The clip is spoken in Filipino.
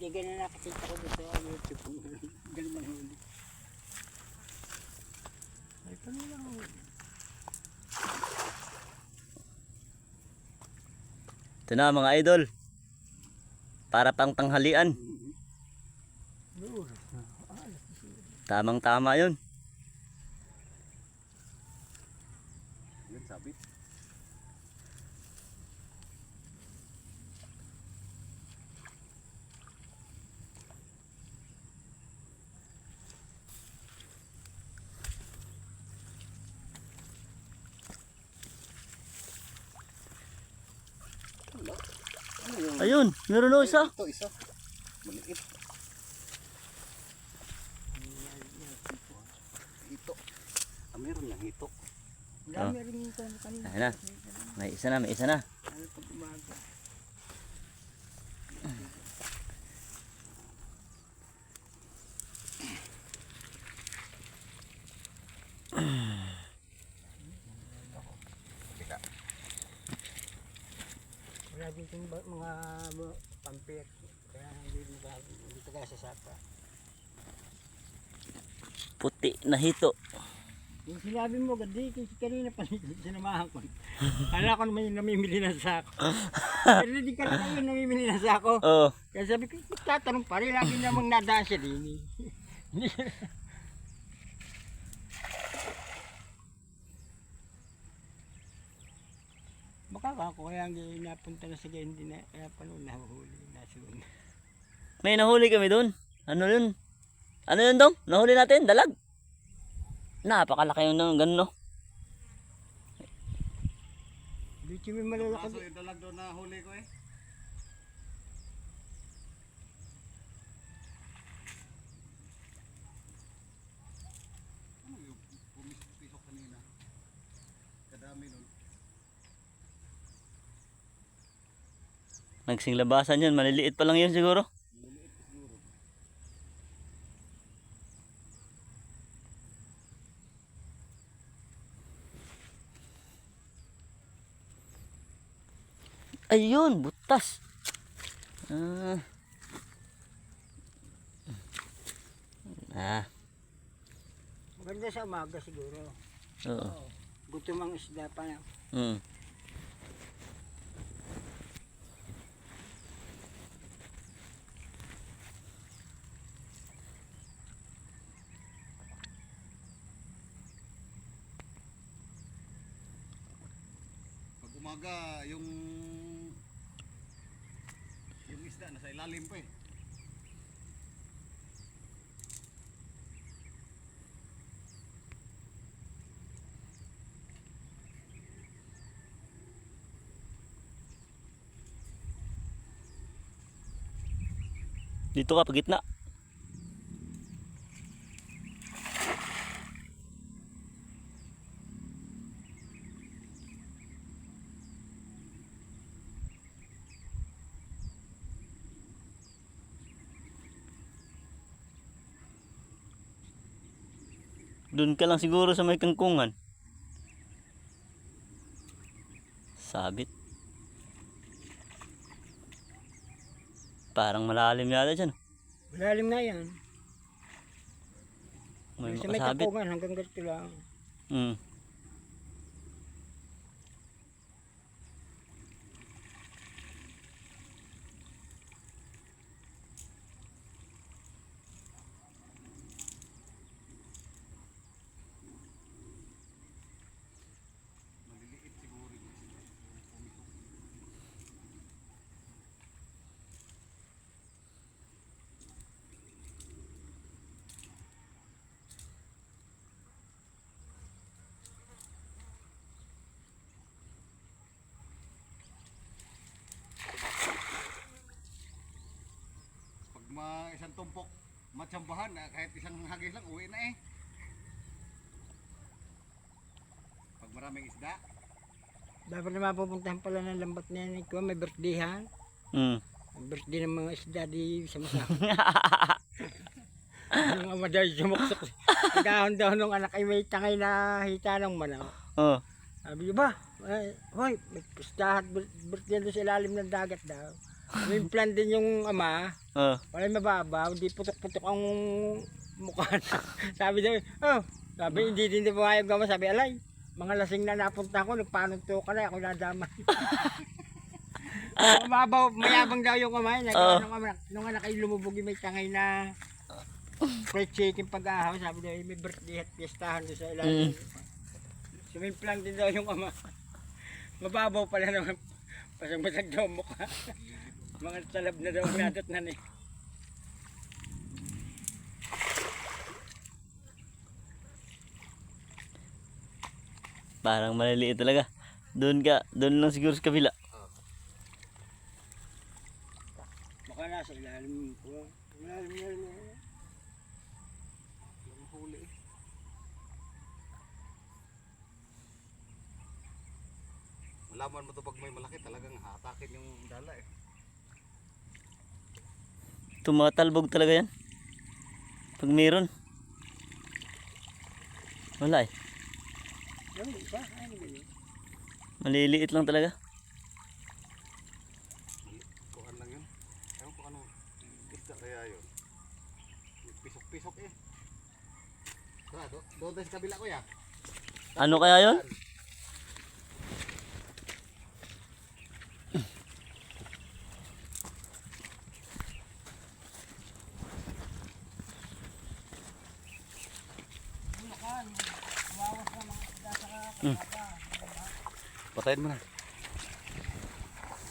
Hindi ganun nakakita ko dito sa YouTube. Galing ng huli. Ay, paano lang huli? Ito na mga idol. Para pang tanghalian. Tamang tama yun. Yun sabit. Ayun, meron o isa. Ito isa. Maliit. Hito. Meron yung hito. Dami rin yung kanina. Ayun na. May isa na, may isa na. Ano pag umaga? Wala dito yung mga pampir. Kaya hindi ko kaya sasapa. Puti na hito. Yung sinabi mo, gandi, kasi kanina pa sinamahan ko. Kala ko naman yung namimili ng sako. Pero hindi ka lang yung namimili ng sako. Oo. Kaya sabi ko, tatanong pa rin, lagi namang nadaan siya din. Baka ako kaya napunta na sa kaya hindi na, kaya paano nahuhuli, nasunod. May nahuli kami doon. Ano yun? Ano yun dong? Nahuli natin? Dalag? Napakalaki yun doon. Ganun no? Dito may malalaki. Kaso yung dalag doon na huli ko eh. Ano yung pumisok kanina? Kadami nun. Nagsing labasan yun. Maliliit pa lang yun siguro. Ayun, butas. Maganda sa umaga siguro. Oo. Gutom ang isda pa na. Mm. Pag umaga, yung isda nasa ilalim pa eh. Dito ka, pagitna. Doon ka lang siguro sa may kangkungan. Sabit. Parang malalim yata dyan. Malalim na yan. May Sa may makasabit. tapungan hanggang ganito lang. Mm. Maliliit siguro yung pumisok. Isang tumpok matsambahan, kahit isang hagis lang uwi na eh. Pag maraming isda, Dapat na mapupuntahan pala ng lambat na yan. Ikaw may birthdayhan. Mm. Ang birthday ng mga isda di sa masama. Yung ama daw sumuksok. Ang dahon ng anak ay may tangay na hita ng manaw. Oh. Sabi niya ba, hoy, may pustahan, birthday doon sa ilalim ng dagat daw. May plan din yung ama. Oh. Wala mababaw, hindi putok-putok ang mukha na. Sabi daw, oh, sabi hindi din pumayag ako. Sabi, alay, mga lasing na napunta ko, nagpanunto ka na, ako nadama. Mababaw, mayabang daw yung kamay. Nung anak ay lumubog yung may tangay na fried chicken pag-ahaw. Sabi daw, may birthday at piestahan doon sa ilalim. Sumimplang din daw yung ama. Mababaw pala naman. Pasang-basag daw ang mukha. Mga talab na daw nadot na eh. Parang maliliit talaga. Doon lang siguro sa kabila. Baka nasa ilalim ko. Ilalim. Yung huli eh. Malaman mo to pag may malaki talagang hatakin yung dala eh. Tumatalbog talaga yan. Pag meron. Wala eh. Yung isa, ano ba yun? Maliliit lang talaga. Kuhan lang yun. Ewan ko ano. Isda kaya yun. Pisok-pisok eh. Tara, doon tayo sa kabila ko ya. Ano kaya yun? Patayin mo na.